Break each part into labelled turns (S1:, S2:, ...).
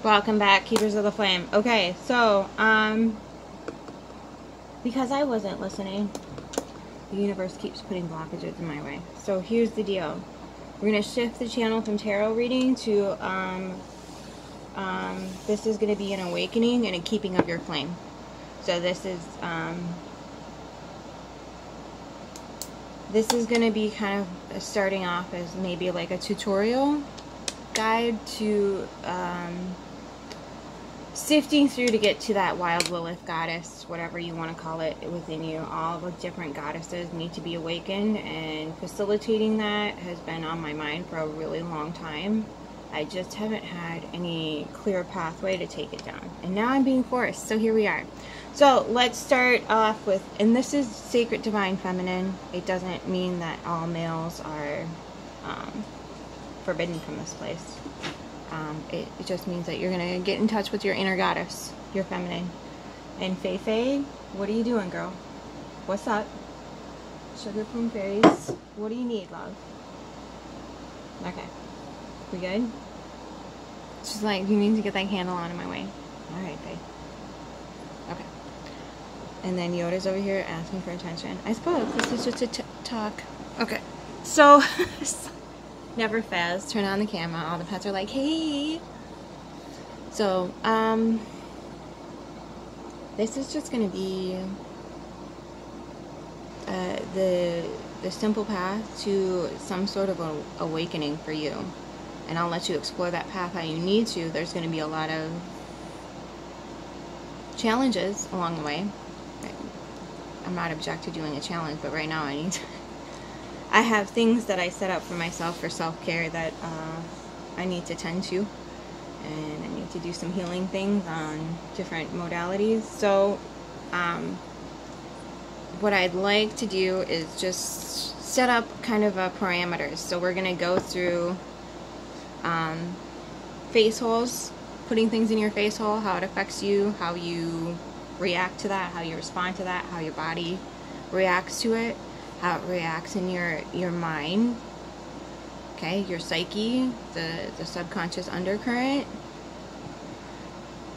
S1: Welcome back, Keepers of the Flame. Okay, so, because I wasn't listening, the universe keeps putting blockages in my way. So here's the deal. We're going to shift the channel from tarot reading to, this is going to be an awakening and a keeping of your flame. So this is going to be kind of starting off as maybe like a tutorial guide to, sifting through to get to that wild Lilith goddess, whatever you want to call it, within you. All the different goddesses need to be awakened, and facilitating that has been on my mind for a really long time. I just haven't had any clear pathway to take it down, and now I'm being forced, so here we are. So let's start off with, and this is sacred divine feminine. It doesn't mean that all males are forbidden from this place. It just means that you're going to get in touch with your inner goddess, your feminine. And Faye, what are you doing, girl? What's up? Sugar Plum Fairies, what do you need, love? Okay. We good? She's like, you need to get that candle on in my way. Alright, Faye. Okay. And then Yoda's over here asking for attention. I suppose this is just a talk. Okay. So... Never fails. Turn on the camera. All the pets are like, hey. So, this is just going to be the simple path to some sort of awakening for you. And I'll let you explore that path how you need to. There's going to be a lot of challenges along the way. I'm not object to doing a challenge, but right now I need to... I have things that I set up for myself for self-care that I need to tend to, and I need to do some healing things on different modalities. So what I'd like to do is just set up kind of a parameters. So we're going to go through face holes, putting things in your face hole, how it affects you, how you react to that, how you respond to that, how your body reacts to it, how it reacts in your mind, okay, your psyche, the subconscious undercurrent,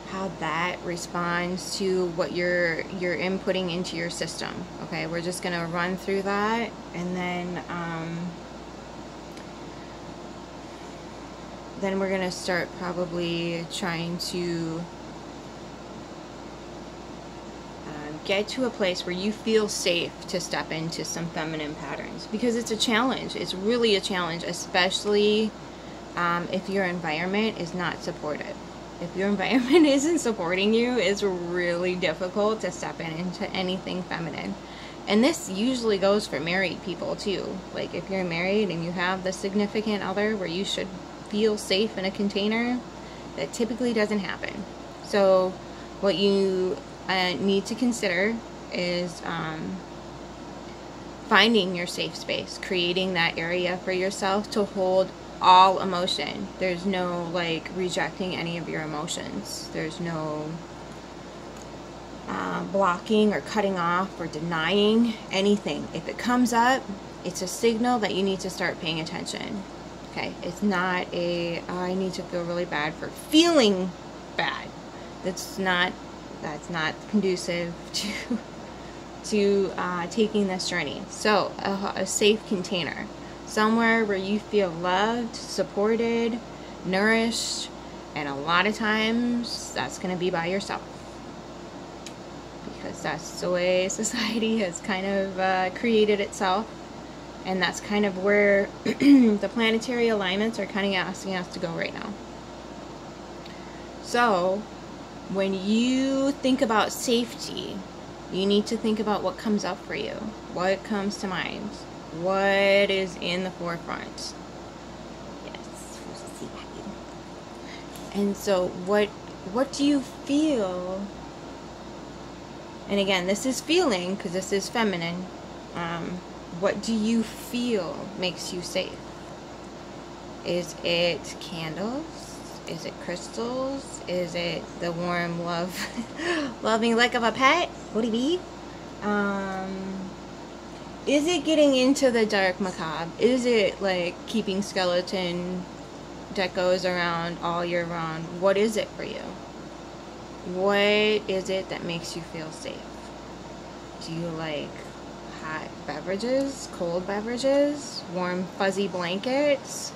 S1: how that responds to what you're inputting into your system. Okay, we're just gonna run through that, and then we're gonna start probably trying to get to a place where you feel safe to step into some feminine patterns, because it's a challenge. It's really a challenge, especially if your environment is not supportive. If your environment isn't supporting you, it's really difficult to step into anything feminine. And this usually goes for married people too. Like if you're married and you have the significant other where you should feel safe in a container, that typically doesn't happen. So what you need to consider is finding your safe space, creating that area for yourself to hold all emotion. There's no like rejecting any of your emotions. There's no blocking or cutting off or denying anything. If it comes up, it's a signal that you need to start paying attention. Okay, it's not a I need to feel really bad for feeling bad. That's not conducive to taking this journey. So a safe container, somewhere where you feel loved, supported, nourished, and a lot of times that's going to be by yourself, because that's the way society has kind of created itself, and that's kind of where the planetary alignments are kind of asking us to go right now. So when you think about safety, you need to think about what comes up for you. What comes to mind? What is in the forefront? Yes, we'll see that. And so what do you feel? And again, this is feeling, because this is feminine. What do you feel makes you safe? Is it candles? Is it crystals? Is it the warm loving lick of a pet? What do you be? Is it getting into the dark macabre? Is it like keeping skeleton that goes around all year round. What is it for you? What is it that makes you feel safe? Do you like hot beverages, cold beverages, warm fuzzy blankets?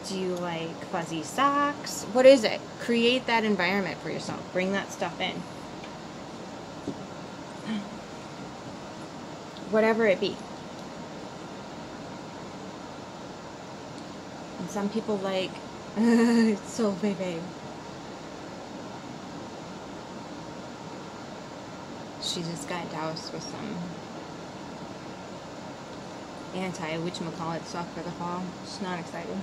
S1: Do you like fuzzy socks? What is it? Create that environment for yourself. Bring that stuff in. Whatever it be. And some people like, it's so baby. She just got doused with some anti-whatchamacallit stuff for the fall. She's not excited.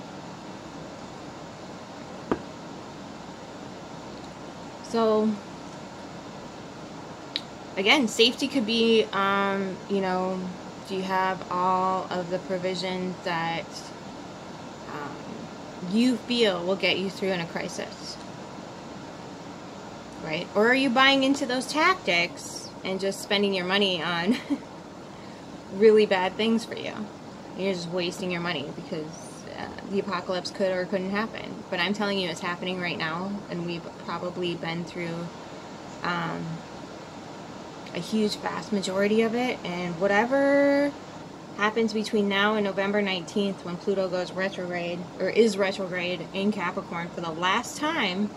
S1: So, again, safety could be, you know, do you have all of the provisions that you feel will get you through in a crisis? Right? Or are you buying into those tactics and just spending your money on really bad things for you? You're just wasting your money because the apocalypse could or couldn't happen. But I'm telling you, it's happening right now, and we've probably been through a huge, vast majority of it. And whatever happens between now and November 19th, when Pluto goes retrograde, or is retrograde in Capricorn for the last time,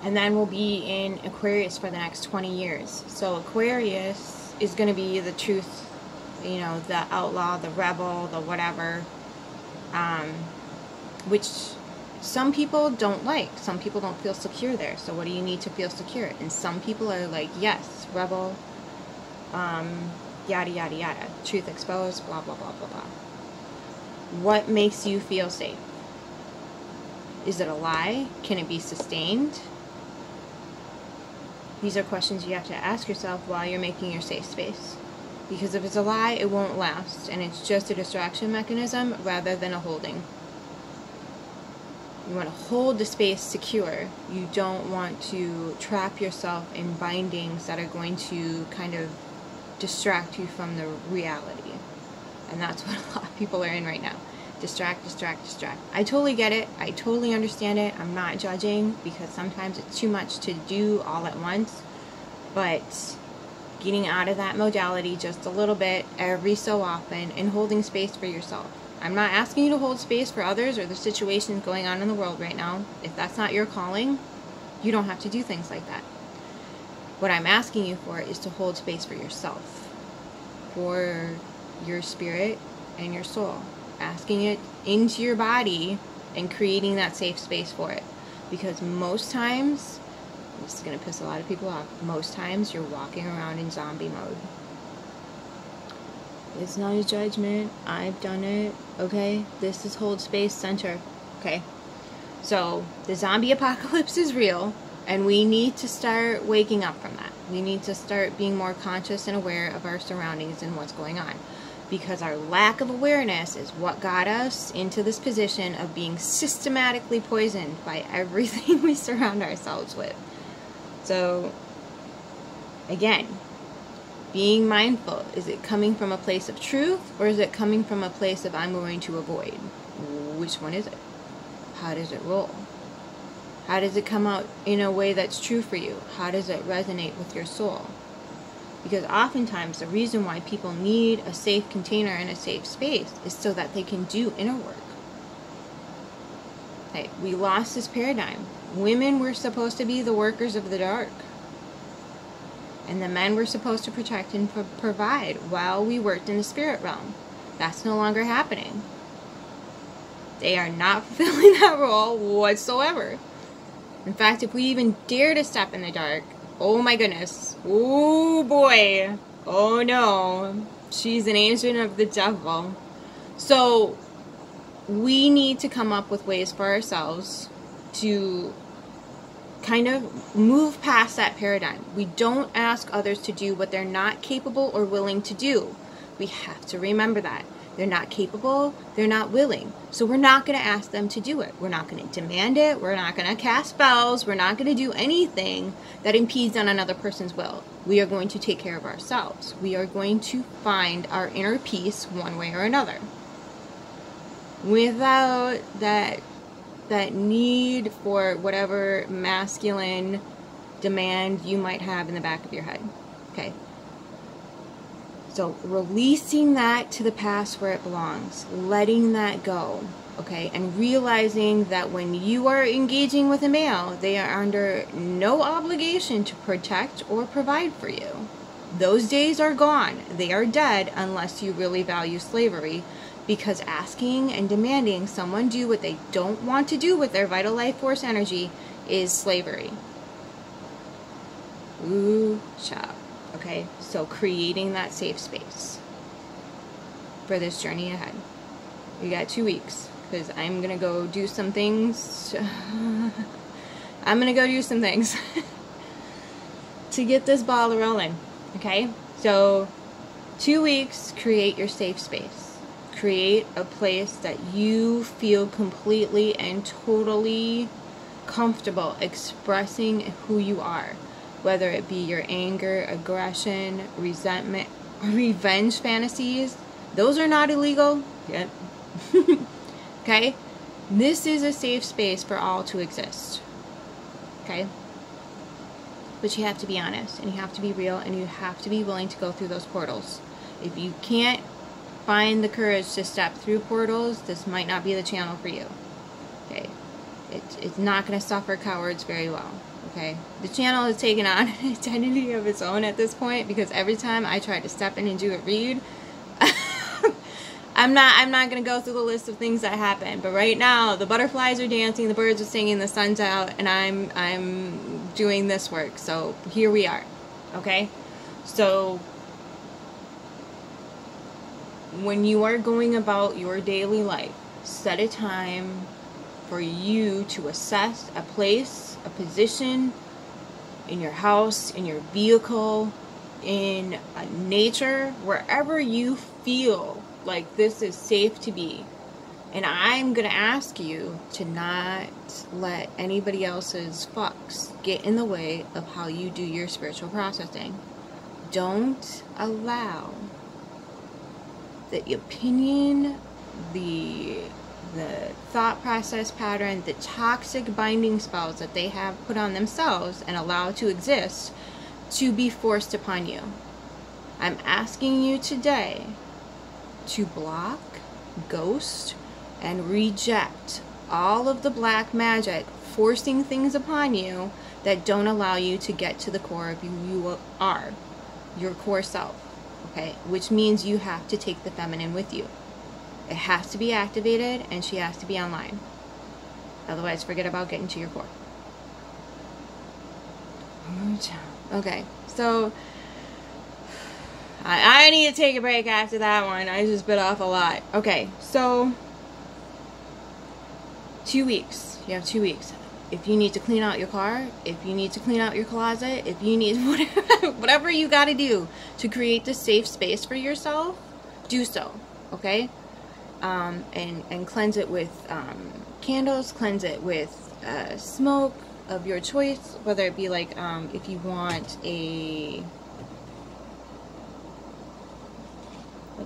S1: and then we'll be in Aquarius for the next 20 years. So Aquarius is going to be the truth, you know, the outlaw, the rebel, the whatever, which some people don't like. Some people don't feel secure there. So what do you need to feel secure? And some people are like, yes, rebel, yada, yada, yada. Truth exposed, blah, blah, blah, blah, blah. What makes you feel safe? Is it a lie? Can it be sustained? These are questions you have to ask yourself while you're making your safe space. Because if it's a lie, it won't last. And it's just a distraction mechanism rather than a holding. You want to hold the space secure. You don't want to trap yourself in bindings that are going to kind of distract you from the reality. And that's what a lot of people are in right now. Distract, distract, distract. I totally get it. I totally understand it. I'm not judging because sometimes it's too much to do all at once. But getting out of that modality just a little bit every so often and holding space for yourself. I'm not asking you to hold space for others or the situations going on in the world right now. If that's not your calling, you don't have to do things like that. What I'm asking you for is to hold space for yourself, for your spirit and your soul. Asking it into your body and creating that safe space for it. Because most times, this is going to piss a lot of people off, most times you're walking around in zombie mode. It's not a judgment. I've done it. Okay? This is hold space center. Okay? So, the zombie apocalypse is real, and we need to start waking up from that. We need to start being more conscious and aware of our surroundings and what's going on. Because our lack of awareness is what got us into this position of being systematically poisoned by everything we surround ourselves with. So, again, being mindful. Is it coming from a place of truth, or is it coming from a place of I'm going to avoid? Which one is it? How does it roll? How does it come out in a way that's true for you? How does it resonate with your soul? Because oftentimes the reason why people need a safe container and a safe space is so that they can do inner work. Hey, we lost this paradigm. Women were supposed to be the workers of the dark. And the men were supposed to protect and provide while we worked in the spirit realm. That's no longer happening. They are not fulfilling that role whatsoever. In fact, if we even dare to step in the dark, oh my goodness. Oh boy. Oh no. She's an agent of the devil. So, we need to come up with ways for ourselves to kind of move past that paradigm. We don't ask others to do what they're not capable or willing to do. We have to remember that. They're not capable, they're not willing. So we're not going to ask them to do it. We're not going to demand it. We're not going to cast spells. We're not going to do anything that impedes on another person's will. We are going to take care of ourselves. We are going to find our inner peace one way or another. Without that that need for whatever masculine demand you might have in the back of your head. Okay? So releasing that to the past where it belongs, letting that go, okay, and realizing that when you are engaging with a male, they are under no obligation to protect or provide for you. Those days are gone. They are dead unless you really value slavery, because asking and demanding someone do what they don't want to do with their vital life force energy is slavery. Ooh, child. Okay, so creating that safe space for this journey ahead. You got 2 weeks, because I'm going to go do some things. I'm going to go do some things to get this ball rolling. Okay, so 2 weeks, create your safe space. Create a place that you feel completely and totally comfortable expressing who you are. Whether it be your anger, aggression, resentment, revenge fantasies. Those are not illegal. Yep. Okay? This is a safe space for all to exist. Okay? But you have to be honest, and you have to be real, and you have to be willing to go through those portals. If you can't find the courage to step through portals, this might not be the channel for you. Okay? It's not going to suffer cowards very well. Okay, the channel has taken on an identity of its own at this point, because every time I try to step in and do a read, I'm not gonna go through the list of things that happen. But right now, the butterflies are dancing, the birds are singing, the sun's out, and I'm doing this work. So here we are. Okay, so when you are going about your daily life, set a time for you to assess a place, a position in your house, in your vehicle, in nature, wherever you feel like this is safe to be. And I'm going to ask you to not let anybody else's fucks get in the way of how you do your spiritual processing. Don't allow the opinion, the thought process pattern, the toxic binding spells that they have put on themselves and allow to exist to be forced upon you. I'm asking you today to block, ghost, and reject all of the black magic forcing things upon you that don't allow you to get to the core of who you are, your core self, okay? Which means you have to take the feminine with you. It has to be activated, and she has to be online. Otherwise, forget about getting to your core. Okay, so I need to take a break after that one. I just bit off a lot. Okay, so 2 weeks. You have 2 weeks. If you need to clean out your car, if you need to clean out your closet, if you need whatever you got to do to create this safe space for yourself, do so. Okay. And cleanse it with candles, cleanse it with smoke of your choice, whether it be like if you want a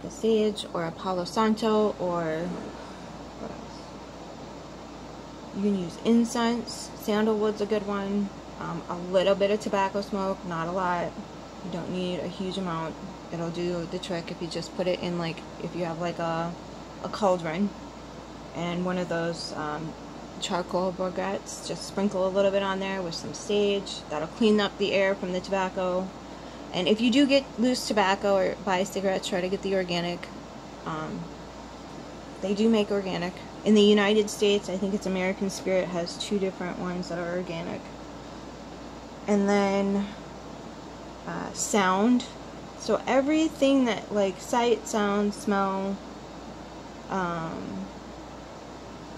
S1: sage or a Palo Santo, or what else? You can use incense. Sandalwood's a good one. A little bit of tobacco smoke, not a lot. You don't need a huge amount. It'll do the trick if you just put it in, like, if you have like a cauldron and one of those charcoal briquettes, just sprinkle a little bit on there with some sage. That'll clean up the air from the tobacco. And if you do get loose tobacco or buy cigarettes, try to get the organic. They do make organic. In the United States, I think it's American Spirit has 2 different ones that are organic. And then sound. So everything that, like, sight, sound, smell, I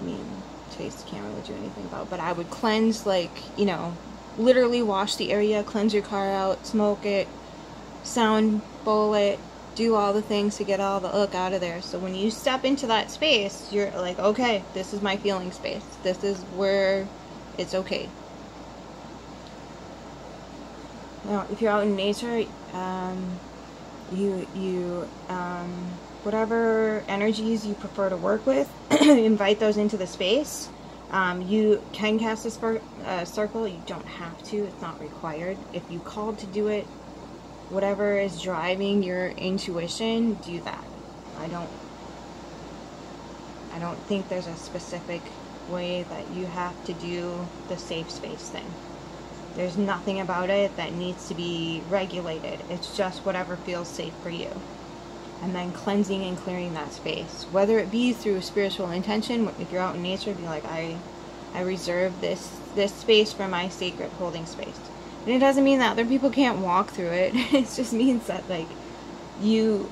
S1: mean, taste can't really do anything about, but I would cleanse, like, you know, literally wash the area, cleanse your car out, smoke it, sound bowl it, do all the things to get all the ick out of there. So when you step into that space, you're like, okay, this is my feeling space. This is where it's okay. Now, if you're out in nature, whatever energies you prefer to work with, invite those into the space. You can cast a circle. You don't have to. It's not required. If you called to do it, whatever is driving your intuition, do that. I don't think there's a specific way that you have to do the safe space thing. There's nothing about it that needs to be regulated. It's just whatever feels safe for you. And then cleansing and clearing that space. Whether it be through spiritual intention, if you're out in nature, be like, I reserve this space for my sacred holding space. And it doesn't mean that other people can't walk through it. It just means that, like, you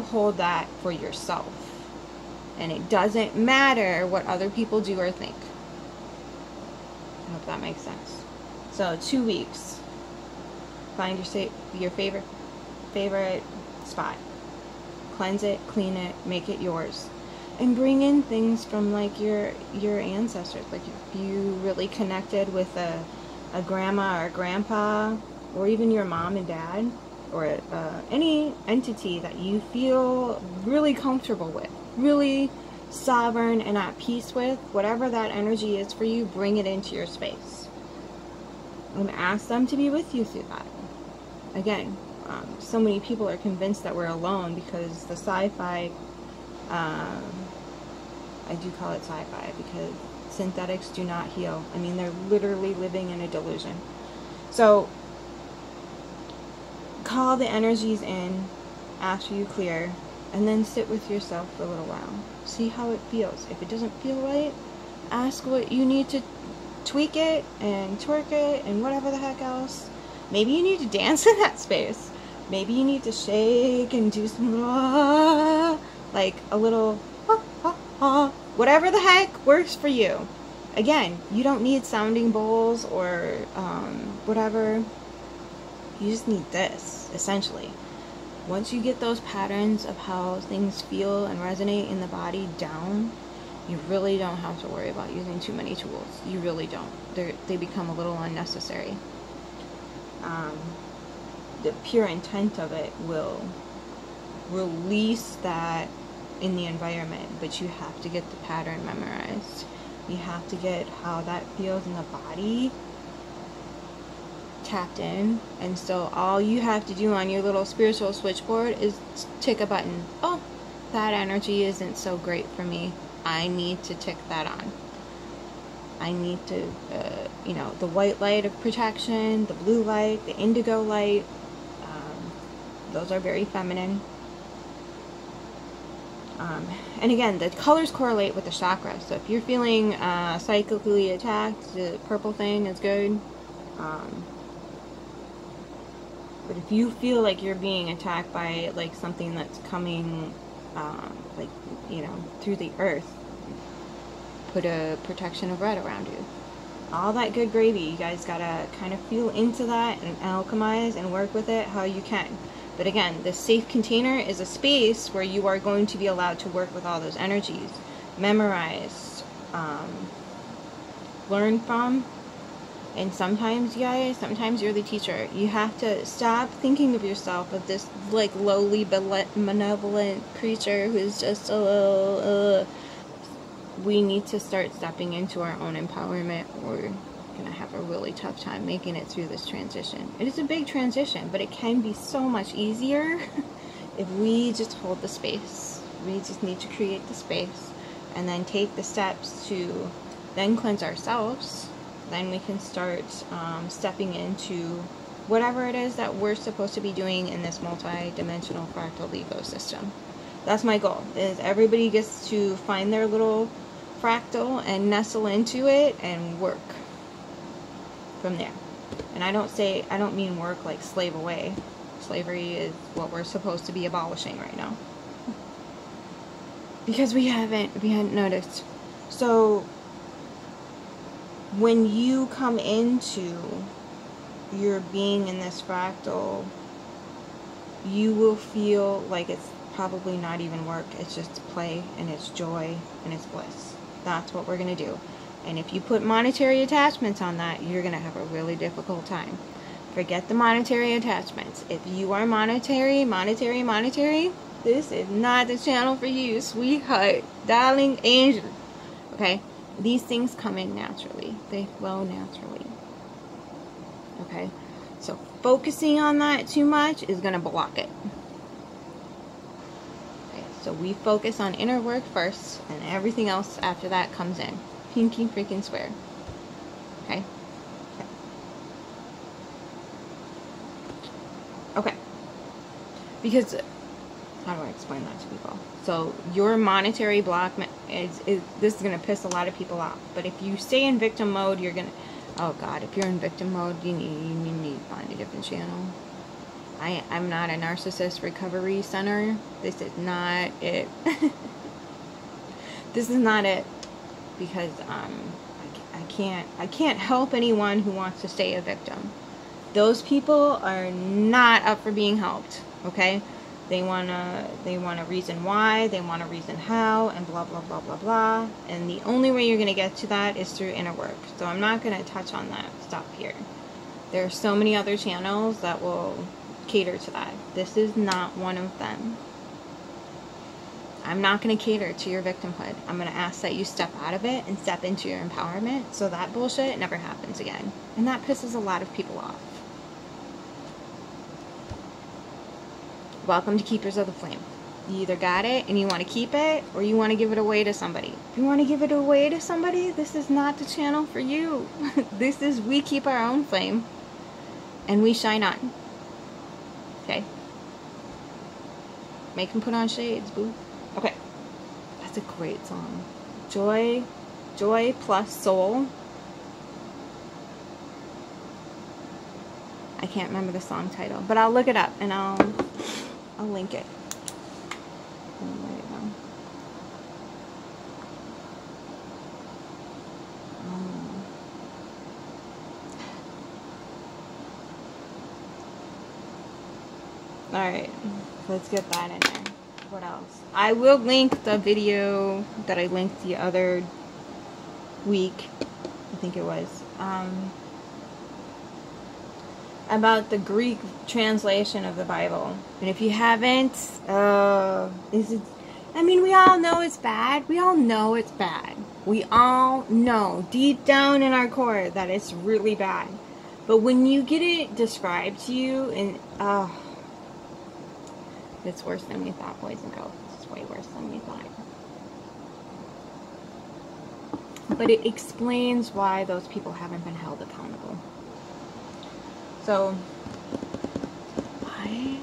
S1: hold that for yourself. And it doesn't matter what other people do or think. I hope that makes sense. So 2 weeks. Find your favorite spot. Cleanse it, clean it, make it yours. And bring in things from, like, your ancestors. Like, if you really connected with a grandma or grandpa, or even your mom and dad, or any entity that you feel really comfortable with, really sovereign and at peace with, whatever that energy is for you, bring it into your space. And ask them to be with you through that. Again, so many people are convinced that we're alone because the sci-fi, I do call it sci-fi because synthetics do not heal. I mean, they're literally living in a delusion. So, call the energies in after you clear, and then sit with yourself for a little while. See how it feels. If it doesn't feel right, ask what you need to tweak it and twerk it and whatever the heck else. Maybe you need to dance in that space. Maybe you need to shake and do some like a little whatever the heck works for you. Again, you don't need sounding bowls or whatever. You just need this, essentially. Once you get those patterns of how things feel and resonate in the body down, you really don't have to worry about using too many tools. You really don't. They become a little unnecessary. The pure intent of it will release that in the environment, but you have to get the pattern memorized. You have to get how that feels in the body tapped in. And so all you have to do on your little spiritual switchboard is tick a button. Oh, that energy isn't so great for me. I need to tick that on. I need to, the white light of protection, the blue light, the indigo light. Those are very feminine. And again, the colors correlate with the chakras. So if you're feeling psychically attacked, the purple thing is good. But if you feel like you're being attacked by, like, something that's coming, through the earth, put a protection of red around you. All that good gravy, you guys gotta kind of feel into that and alchemize and work with it how you can. But again, the safe container is a space where you are going to be allowed to work with all those energies, memorize, learn from. And sometimes, you guys, sometimes you're the teacher. You have to stop thinking of yourself as this, like, lowly, benevolent creature who's just a little, We need to start stepping into our own empowerment, or we're going to have a really tough time making it through this transition. It is a big transition, but it can be so much easier if we just hold the space. We just need to create the space and then take the steps to then cleanse ourselves. Then we can start stepping into whatever it is that we're supposed to be doing in this multi-dimensional fractal ecosystem. That's my goal, is everybody gets to find their little fractal and nestle into it and work from there. And I don't mean work like slave away. Slavery is what we're supposed to be abolishing right now. Because we hadn't noticed. So when you come into your being in this fractal, you will feel like it's probably not even work. It's just play, and it's joy, and it's bliss. That's what we're going to do. And if you put monetary attachments on that, you're going to have a really difficult time. Forget the monetary attachments. If you are monetary, this is not the channel for you, sweetheart, darling angel. Okay? These things come in naturally. They flow naturally. Okay? So focusing on that too much is going to block it. Okay, so we focus on inner work first, and everything else after that comes in. Pinky freaking swear. Okay? Okay. Because, how do I explain that to people? So, your monetary block, this is going to piss a lot of people off. But if you stay in victim mode, you're going to, oh God, if you're in victim mode, you need to find a different channel. I'm not a narcissist recovery center. This is not it. This is not it. Because, I can't help anyone who wants to stay a victim. Those people are not up for being helped, okay? They want a reason why, they want a reason how, and blah, blah, blah, blah, blah. And the only way you're going to get to that is through inner work. So I'm not going to touch on that stuff here. There are so many other channels that will cater to that. This is not one of them. I'm not going to cater to your victimhood. I'm going to ask that you step out of it and step into your empowerment so that bullshit never happens again. And that pisses a lot of people off. Welcome to Keepers of the Flame. You either got it and you want to keep it, or you want to give it away to somebody. If you want to give it away to somebody, this is not the channel for you. This is, we keep our own flame and we shine on. Okay? Make them put on shades, boo. Okay. That's a great song. Joy plus soul. I can't remember the song title, but I'll look it up and I'll link it. There you go. Alright, let's get that in there. What else? I will link the video that I linked the other week, I think it was, about the Greek translation of the Bible. And if you haven't, I mean, we all know it's bad. We all know it's bad. We all know deep down in our core that it's really bad. But when you get it described to you, and it's worse than we thought, boys and girls. It's way worse than we thought. But it explains why those people haven't been held accountable. So, why?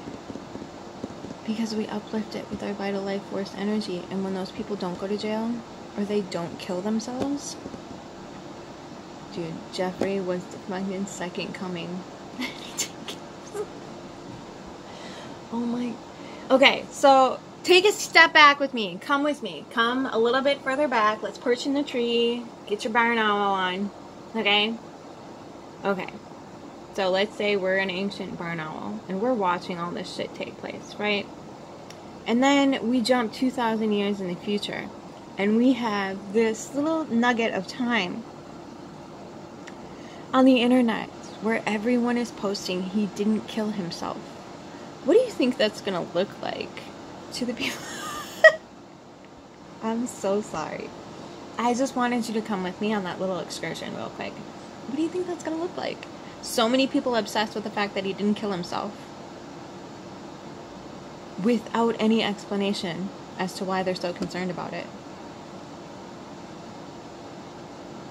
S1: Because we uplift it with our vital life force energy. And when those people don't go to jail, or they don't kill themselves, dude, Jeffrey was the fucking second coming. Oh my. Okay, so take a step back with me. Come with me. Come a little bit further back. Let's perch in the tree. Get your barn owl on. Okay? Okay. So let's say we're an ancient barn owl and we're watching all this shit take place, right? And then we jump 2,000 years in the future and we have this little nugget of time on the internet where everyone is posting he didn't kill himself. What do you think that's going to look like to the people? I'm so sorry. I just wanted you to come with me on that little excursion real quick. What do you think that's going to look like? So many people obsessed with the fact that he didn't kill himself without any explanation as to why they're so concerned about it.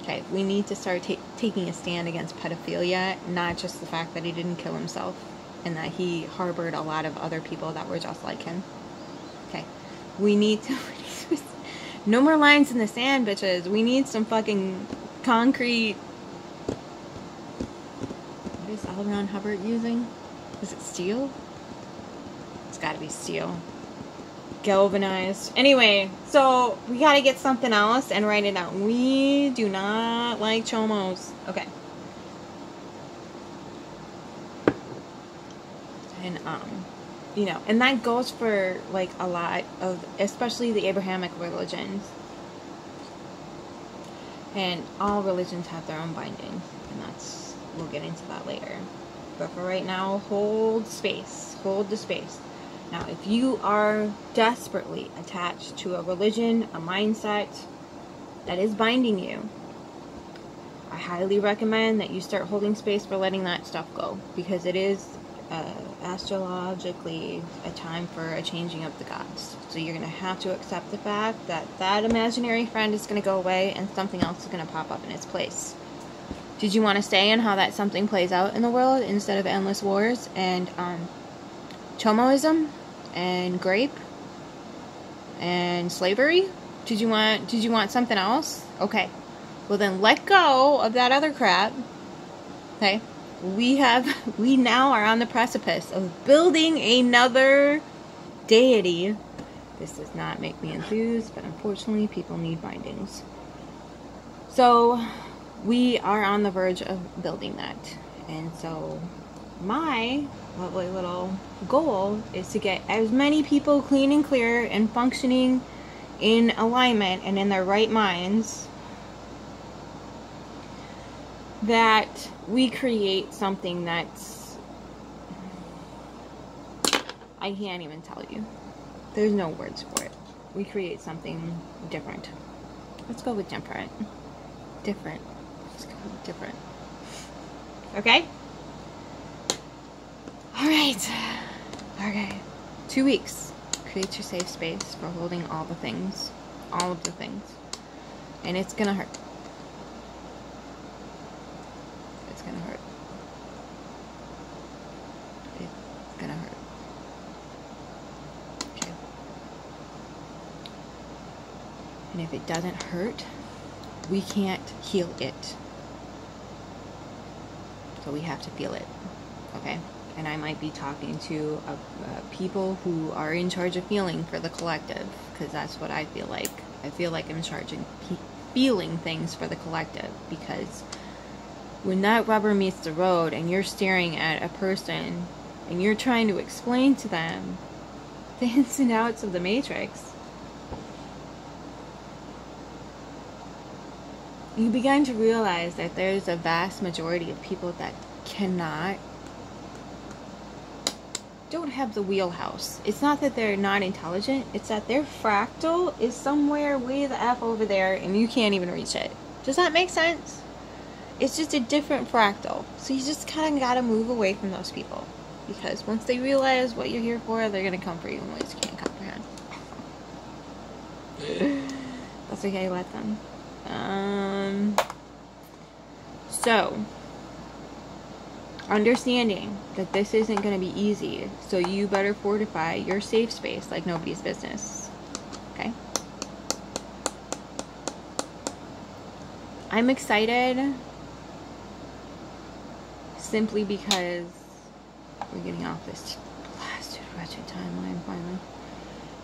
S1: Okay, we need to start taking a stand against pedophilia, not just the fact that he didn't kill himself and that he harbored a lot of other people that were just like him. Okay, we need to... No more lines in the sand, bitches. We need some fucking concrete... What is L. Ron Hubbard using? Is it steel? It's gotta be steel. Galvanized. Anyway, so we gotta get something else and write it down. We do not like chomos. Okay. And, you know, and that goes for, like, a lot of, especially the Abrahamic religions. And all religions have their own bindings. And that's, we'll get into that later. But for right now, hold space. Hold the space. Now, if you are desperately attached to a religion, a mindset, that is binding you, I highly recommend that you start holding space for letting that stuff go, because it is astrologically a time for a changing of the gods. So you're going to have to accept the fact that that imaginary friend is going to go away and something else is going to pop up in its place. Did you want to stay in how that something plays out in the world instead of endless wars and chomoism and grape and slavery? Did you want something else? Okay. Well, then let go of that other crap. Okay? We now are on the precipice of building another deity. This does not make me enthused, but unfortunately people need bindings. So we are on the verge of building that. And so my lovely little goal is to get as many people clean and clear and functioning in alignment and in their right minds, that we create something that's, I can't even tell you. There's no words for it. We create something different. Let's go with different. Different. Let's go with different. Okay? Alright. Okay. 2 weeks. Create your safe space for holding all the things. All of the things. And it's gonna hurt. It's gonna hurt. It's gonna hurt. Okay. And if it doesn't hurt, we can't heal it. So we have to feel it. Okay? And I might be talking to people who are in charge of feeling for the collective, because that's what I feel like. I feel like I'm in charge of feeling things for the collective, because when that rubber meets the road and you're staring at a person and you're trying to explain to them the ins and outs of the Matrix, you begin to realize that there's a vast majority of people that don't have the wheelhouse. It's not that they're not intelligent, it's that their fractal is somewhere way the F over there and you can't even reach it. Does that make sense? It's just a different fractal. So you just kind of got to move away from those people. Because once they realize what you're here for, they're going to come for you in ways you can't comprehend. That's okay, let them. So, understanding that this isn't going to be easy, so you better fortify your safe space like nobody's business. Okay? I'm excited simply because we're getting off this blasted wretched timeline finally.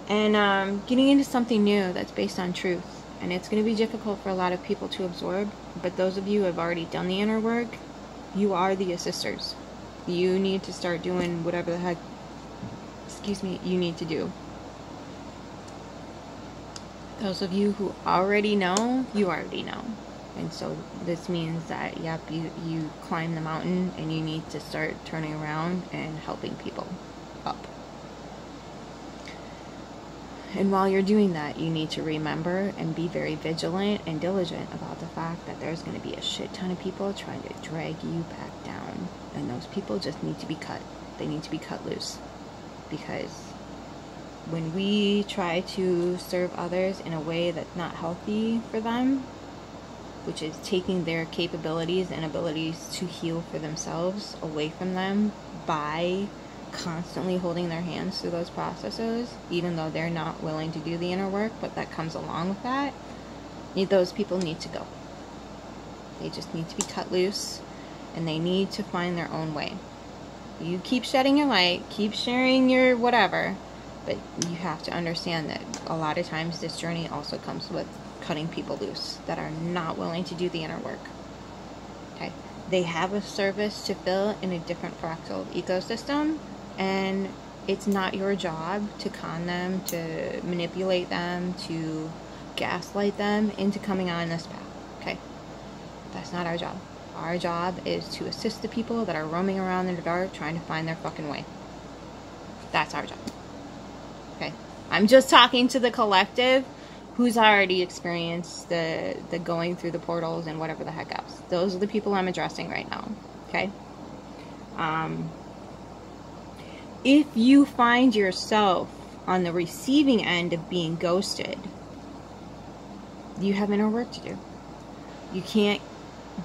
S1: And getting into something new that's based on truth. And it's going to be difficult for a lot of people to absorb, but those of you who have already done the inner work, you are the assisters. You need to start doing whatever the heck, you need to do. Those of you who already know, you already know. And so this means that, yep, you climb the mountain and you need to start turning around and helping people up. And while you're doing that, you need to remember and be very vigilant and diligent about the fact that there's going to be a shit ton of people trying to drag you back down. And those people just need to be cut. They need to be cut loose. Because when we try to serve others in a way that's not healthy for them, which is taking their capabilities and abilities to heal for themselves away from them by constantly holding their hands through those processes, even though they're not willing to do the inner work, but that comes along with that, those people need to go. They just need to be cut loose, and they need to find their own way. You keep shedding your light, keep sharing your whatever, but you have to understand that a lot of times this journey also comes with cutting people loose that are not willing to do the inner work. Okay? They have a service to fill in a different fractal ecosystem, and it's not your job to con them, to manipulate them, to gaslight them into coming on this path. Okay? That's not our job. Our job is to assist the people that are roaming around in the dark trying to find their fucking way. That's our job. Okay? I'm just talking to the collective who's already experienced the going through the portals and whatever the heck else. Those are the people I'm addressing right now. Okay? If you find yourself on the receiving end of being ghosted, you have inner work to do. You can't,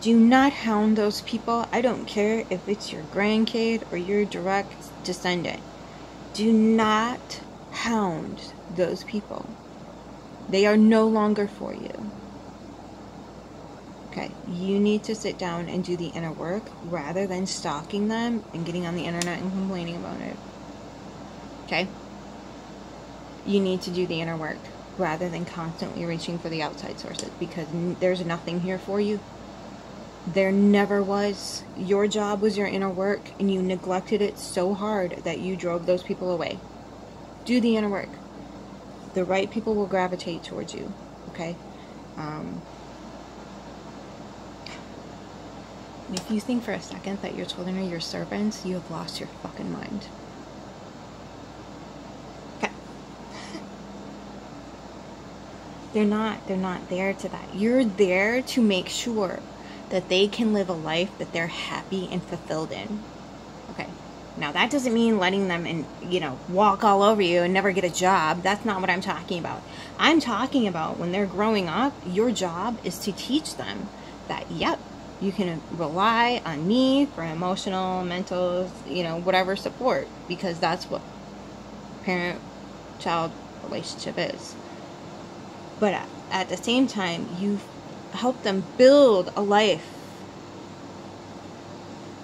S1: do not hound those people. I don't care if it's your grandkid or your direct descendant. Do not hound those people. They are no longer for you. Okay, you need to sit down and do the inner work rather than stalking them and getting on the internet and complaining about it. Okay? You need to do the inner work rather than constantly reaching for the outside sources, because there's nothing here for you. There never was. Your job was your inner work, and you neglected it so hard that you drove those people away. Do the inner work. The right people will gravitate towards you. Okay? If you think for a second that your children are your servants, you have lost your fucking mind. Okay. They're not there to that. You're there to make sure that they can live a life that they're happy and fulfilled in. Okay. Now that doesn't mean letting them walk all over you and never get a job. That's not what I'm talking about. I'm talking about when they're growing up, your job is to teach them that, yep, you can rely on me for emotional, mental, whatever support, because that's what parent-child relationship is. But at the same time, you help them build a life.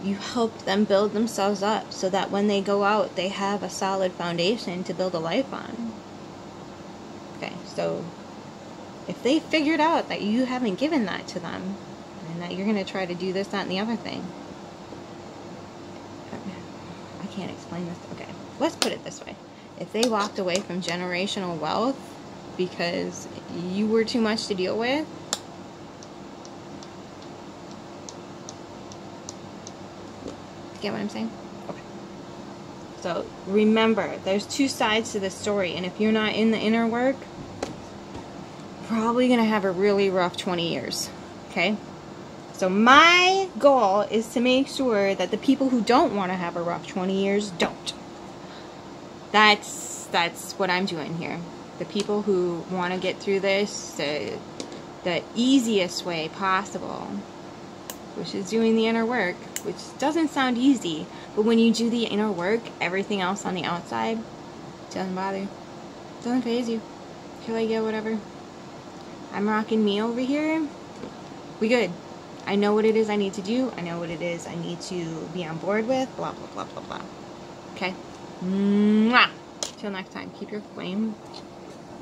S1: You help them build themselves up so that when they go out, they have a solid foundation to build a life on. Okay, so if they figured out that you haven't given that to them, and that you're going to try to do this, that, and the other thing. I can't explain this. Okay, let's put it this way. If they walked away from generational wealth because you were too much to deal with, get what I'm saying? Okay. So remember, there's two sides to this story, and if you're not in the inner work, probably going to have a really rough 20 years. Okay? So my goal is to make sure that the people who don't want to have a rough 20 years don't. That's what I'm doing here. The people who want to get through this the easiest way possible, which is doing the inner work, which doesn't sound easy, but when you do the inner work, everything else on the outside doesn't bother you. Doesn't faze you. You're like, yeah, whatever. I'm rocking me over here. We good. I know what it is I need to do. I know what it is I need to be on board with. Blah, blah, blah, blah, blah. Okay? Mwah! Till next time. Keep your flame